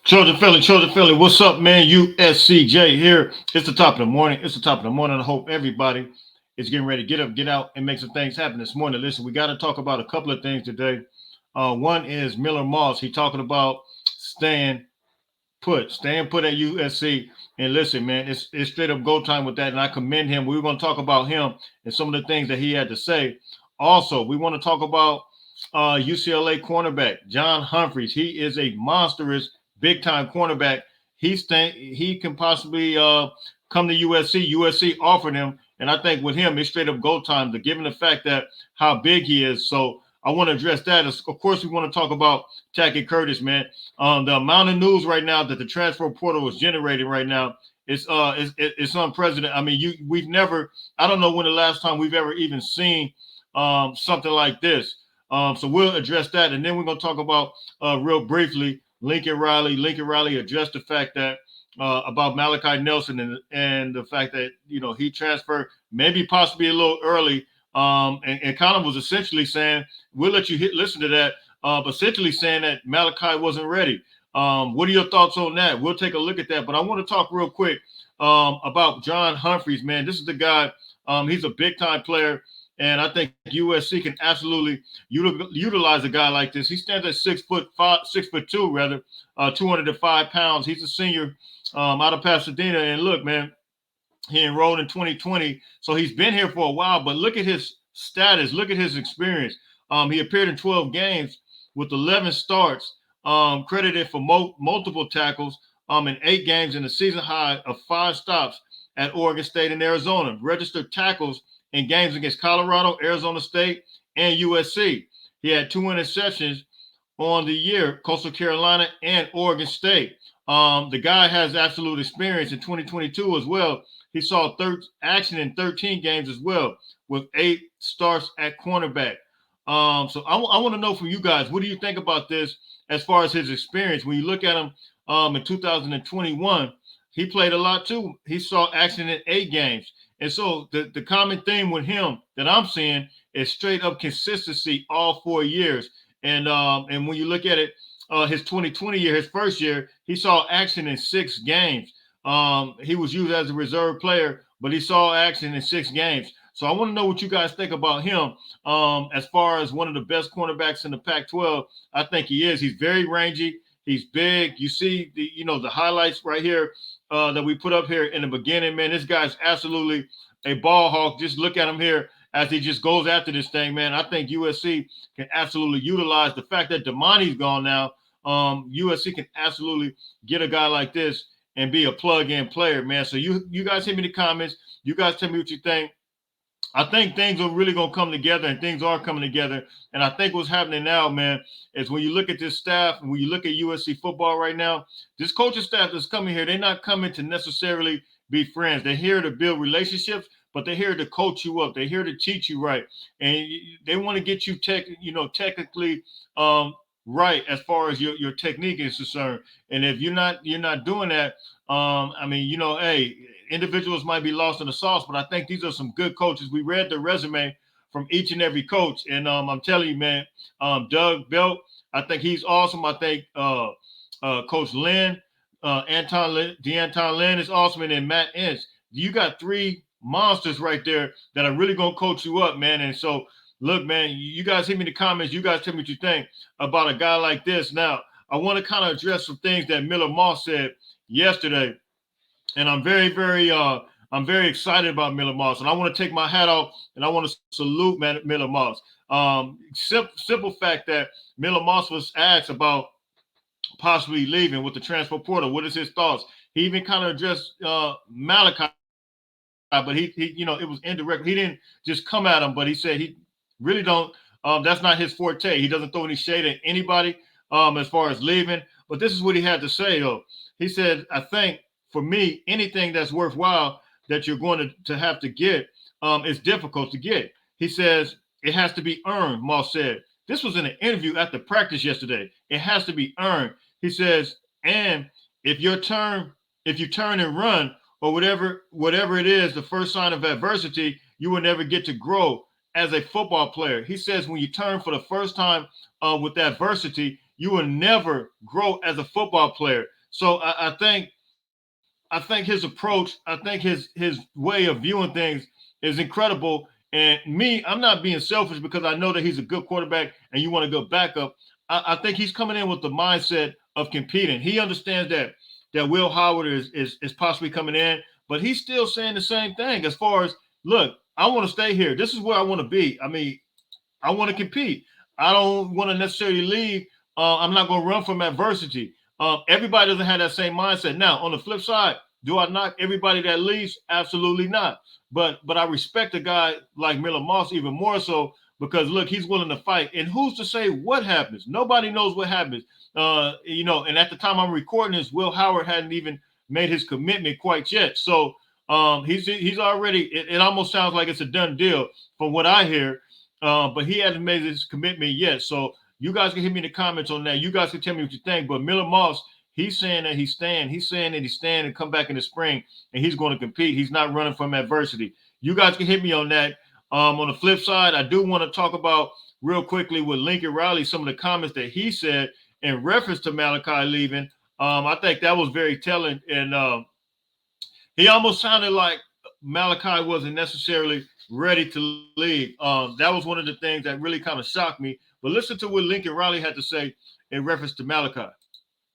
Children feeling. What's up, man? USCJ here. It's the top of the morning. It's the top of the morning. I hope everybody is getting ready to get up, get out, and make some things happen this morning. Listen, we got to talk about a couple of things today. One is Miller Moss. He talking about staying staying put at USC. And listen, man, it's straight up go time with that, and I commend him. We were going to talk about him and some of the things that he had to say. Also, we want to talk about UCLA cornerback John Humphreys. He is a monstrous, big time cornerback. He can possibly come to USC. USC offered him, and I think with him, it's straight up go time. To given the fact that how big he is, so I want to address that. Of course, we want to talk about Tackett Curtis, man. The amount of news right now that the transfer portal is generating right now, it's unprecedented. I mean, we've never. I don't know when the last time we've ever even seen something like this. So we'll address that, and then we're going to talk about real briefly Lincoln Riley. Lincoln Riley addressed the fact that about Malachi Nelson and the fact that he transferred maybe possibly a little early, and kind of was essentially saying we'll let you listen to that, but essentially saying that Malachi wasn't ready. What are your thoughts on that? We'll take a look at that, but I want to talk real quick about John Humphreys, man. This is the guy. He's a big time player. And I think USC can absolutely utilize a guy like this. He stands at 6'5", 6'2", rather, 205 pounds. He's a senior out of Pasadena. And look, man, he enrolled in 2020, so he's been here for a while. But look at his status. Look at his experience. He appeared in 12 games with 11 starts, credited for multiple tackles in 8 games, and a season high of 5 stops at Oregon State and Arizona. Registered tackles in games against Colorado, Arizona State, and USC. He had 2 interceptions on the year, Coastal Carolina and Oregon State. The guy has absolute experience in 2022 as well. He saw action in 13 games as well, with 8 starts at cornerback. So I want to know from you guys, what do you think about this as far as his experience? When you look at him in 2021, he played a lot too. He saw action in 8 games. And so the common theme with him that I'm seeing is straight up consistency all 4 years. And when you look at it, his 2020 year, his first year, he saw action in 6 games. He was used as a reserve player, but he saw action in 6 games. So I want to know what you guys think about him as far as one of the best cornerbacks in the Pac-12. I think he is. He's very rangy. He's big. You see the highlights right here that we put up here in the beginning, man. This guy's absolutely a ball hawk. Just look at him here as he just goes after this thing, man. I think USC can absolutely utilize the fact that Damani's gone now. USC can absolutely get a guy like this and be a plug-in player, man. So you guys hit me in the comments. You guys tell me what you think. I think things are really going to come together, and things are coming together. And I think what's happening now, man, is when you look at this staff and when you look at USC football right now, this coaching staff that's coming here, they're not coming to necessarily be friends. They're here to build relationships, but they're here to coach you up. They're here to teach you right. And they want to get you technically right as far as your technique is concerned. And if you're not doing that, hey, individuals might be lost in the sauce, but I think these are some good coaches. We read the resume from each and every coach, and I'm telling you, man, Doug Belt, I think he's awesome. I think Coach Lynn, DeAnton Lynn is awesome, and then Matt Ince. You got 3 monsters right there that are really going to coach you up, man. And so, look, man, you guys hit me in the comments. You guys tell me what you think about a guy like this. Now, I want to kind of address some things that Miller Moss said yesterday. And I'm very, very excited about Miller Moss. And I want to take my hat off and I want to salute Miller Moss. Simple fact that Miller Moss was asked about possibly leaving with the transfer portal. What is his thoughts? He even kind of addressed Malachi, but he it was indirect. He didn't just come at him, but he said he really don't. That's not his forte. He doesn't throw any shade at anybody as far as leaving. But this is what he had to say, though. He said, I think for me, anything that's worthwhile that you're going to have to get is difficult to get. He says it has to be earned, Moss said. This was in an interview at the practice yesterday. It has to be earned. He says, and if you turn and run or whatever it is, the first sign of adversity, you will never get to grow as a football player. He says when you turn for the first time with adversity, you will never grow as a football player. So I think his approach, I think his way of viewing things is incredible. And me, I'm not being selfish because I know that he's a good quarterback and you want a good backup. I think he's coming in with the mindset of competing. He understands that Will Howard is possibly coming in, but he's still saying the same thing as far as, look, I want to stay here. This is where I want to be. I mean, I want to compete. I don't want to necessarily leave. I'm not going to run from adversity. Everybody doesn't have that same mindset. Now, on the flip side, do I knock everybody that leaves? Absolutely not. But I respect a guy like Miller Moss even more so because look, he's willing to fight. And who's to say what happens? Nobody knows what happens. And at the time I'm recording this, Will Howard hadn't even made his commitment quite yet. So he's already. It almost sounds like it's a done deal from what I hear. But he hasn't made his commitment yet. So you guys can hit me in the comments on that. You guys can tell me what you think. But Miller Moss, he's saying that he's staying. He's saying that he's staying and come back in the spring and he's going to compete. He's not running from adversity. You guys can hit me on that. On the flip side, I do want to talk about real quickly with Lincoln Riley, some of the comments that he said in reference to Malachi leaving. I think that was very telling. And he almost sounded like Malachi wasn't necessarily ready to leave. That was one of the things that really kind of shocked me. But listen to what Lincoln Riley had to say in reference to Malachi.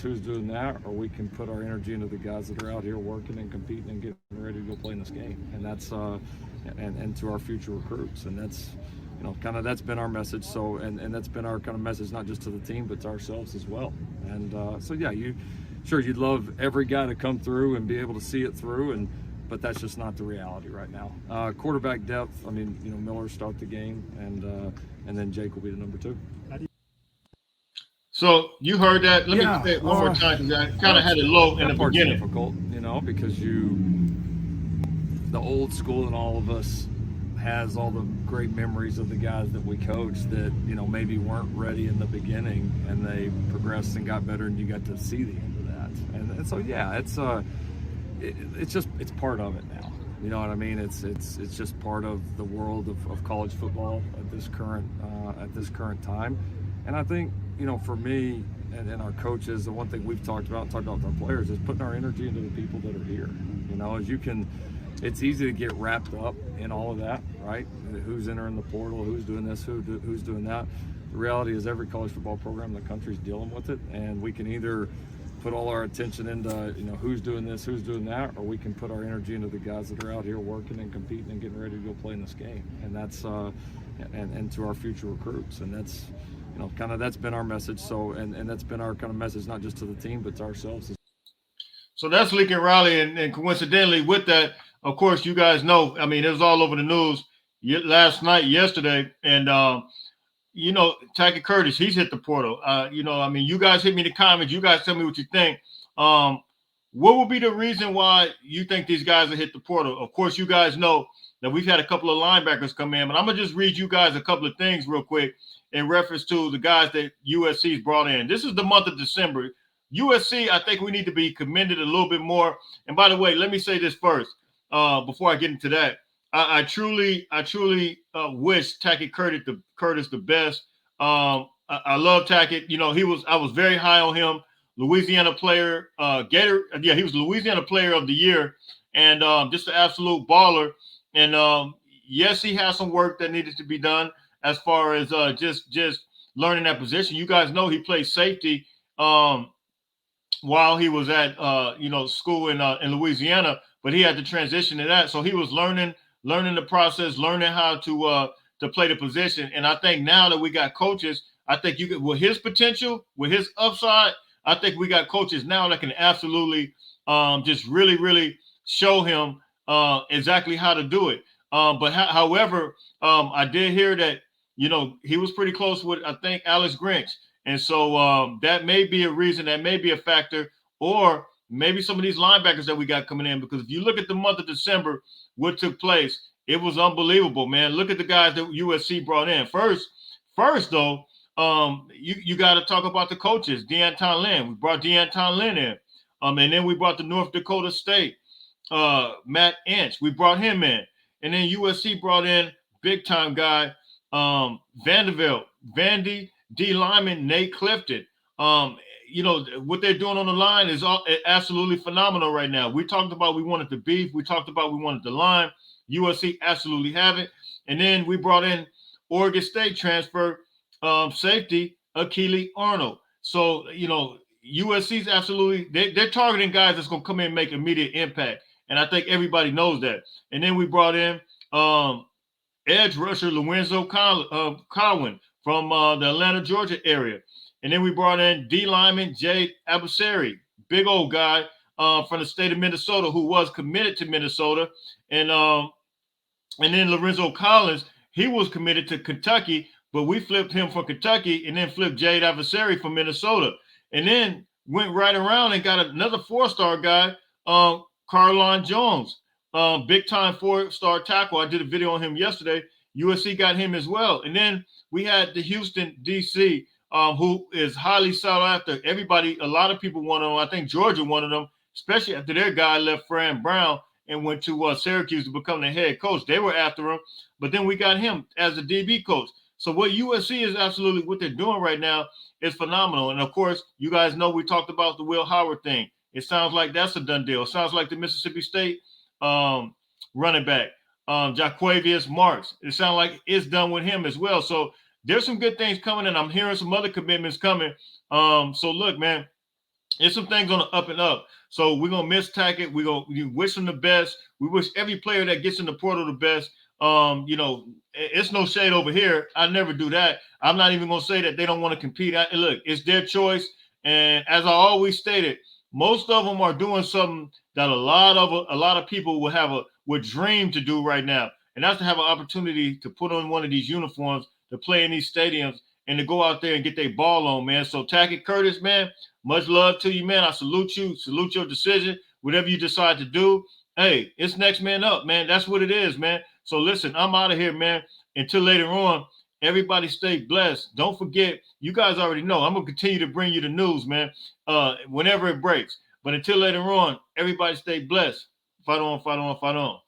Who's doing that, or we can put our energy into the guys that are out here working and competing and getting ready to go play in this game, and that's and to our future recruits, and that's kind of that's been our message. So and that's been our kind of message, not just to the team but to ourselves as well. And so yeah, you'd love every guy to come through and be able to see it through, but that's just not the reality right now. Quarterback depth. I mean, Miller start the game, and then Jake will be the number two. So you heard that. Let me Yeah, say it one more time because I kind well, of had it low in the that part's beginning. difficult, because the old school in all of us has all the great memories of the guys that we coached that maybe weren't ready in the beginning, and they progressed and got better, and you got to see the end of that. And so yeah, it's part of it now. You know what I mean? It's just part of the world of college football at this current time. And I think for me and our coaches, the one thing we've talked about with our players is putting our energy into the people that are here. It's easy to get wrapped up in all of that, right? Who's entering the portal, who's doing this, who's doing that. The reality is every college football program in the country is dealing with it, and we can either put all our attention into who's doing this, who's doing that, or we can put our energy into the guys that are out here working and competing and getting ready to go play in this game, and that's and to our future recruits, and that's kind of that's been our message. So and that's been our kind of message, not just to the team but to ourselves. So that's Lincoln Riley, and coincidentally with that, of course, you guys know. I mean, it was all over the news last night, yesterday, and Tackett Curtis, he's hit the portal. I mean, you guys hit me in the comments. You guys tell me what you think. Um, what would be the reason why you think these guys have hit the portal? Of course, you guys know that we've had a couple of linebackers come in, but I'm gonna just read you guys a couple of things real quick in reference to the guys that USC's brought in. This is the month of December. USC, I think we need to be commended a little bit more. And by the way, let me say this first before I get into that. I truly wish Tackett Curtis the best. I love Tackett. I was very high on him. Louisiana player, Gator. Yeah, he was Louisiana Player of the Year, and just an absolute baller. And yes, he has some work that needed to be done as far as just learning that position. You guys know he played safety while he was at school in Louisiana, but he had to transition to that. So he was learning the process, learning how to play the position. And I think now that we got coaches, I think you could, with his potential, with his upside, I think we got coaches now that can absolutely just really, really show him exactly how to do it. However, I did hear that he was pretty close with, I think, Alex Grinch. And so that may be a reason, that may be a factor, or maybe some of these linebackers that we got coming in. Because if you look at the month of December, what took place, it was unbelievable, man. Look at the guys that USC brought in. First though, you got to talk about the coaches. Deanton Lynn, we brought Deanton Lynn in. And then we brought the North Dakota State, Matt Inch. We brought him in. And then USC brought in big time guy, Vandy D. Lyman, Nate Clifton. what they're doing on the line is absolutely phenomenal right now. We talked about we wanted the beef. We talked about we wanted the line. USC absolutely have it. And then we brought in Oregon State transfer safety Akili Arnold. So, USC's absolutely, they're targeting guys that's going to come in and make immediate impact. And I think everybody knows that. And then we brought in edge rusher Lorenzo Cowan from the Atlanta, Georgia area. And then we brought in D lineman Jade Abusari, big old guy from the state of Minnesota who was committed to Minnesota. And then Lorenzo Collins, he was committed to Kentucky, but we flipped him from Kentucky and then flipped Jade Adversary from Minnesota. And then went right around and got another four-star guy, Carlon Jones, big time four-star tackle. I did a video on him yesterday. USC got him as well. And then we had the Houston DC, who is highly sought after. Everybody, a lot of people wanted him. I think Georgia wanted him, especially after their guy left Fran Brown and went to Syracuse to become the head coach. They were after him, but then we got him as the DB coach. So what USC is absolutely, what they're doing right now is phenomenal. And of course, you guys know we talked about the Will Howard thing. It sounds like that's a done deal. It sounds like the Mississippi State running back, Jaquavius Marks. It sounds like it's done with him as well. So there's some good things coming, and I'm hearing some other commitments coming. So look, man, there's some things on the up and up. So we're gonna miss Tackett. We wish him the best. We wish every player that gets in the portal the best. It's no shade over here. I never do that. I'm not even gonna say that they don't want to compete. Look, it's their choice. And as I always stated, most of them are doing something that a lot of people would dream to do right now, and that's to have an opportunity to put on one of these uniforms, to play in these stadiums, and to go out there and get their ball on, man. So Tackett Curtis, man, much love to you, man. I salute you. Salute your decision. Whatever you decide to do, hey, it's next man up, man. That's what it is, man. So listen, I'm out of here, man. Until later on, everybody stay blessed. Don't forget, you guys already know, I'm going to continue to bring you the news, man, whenever it breaks. But until later on, everybody stay blessed. Fight on, fight on, fight on.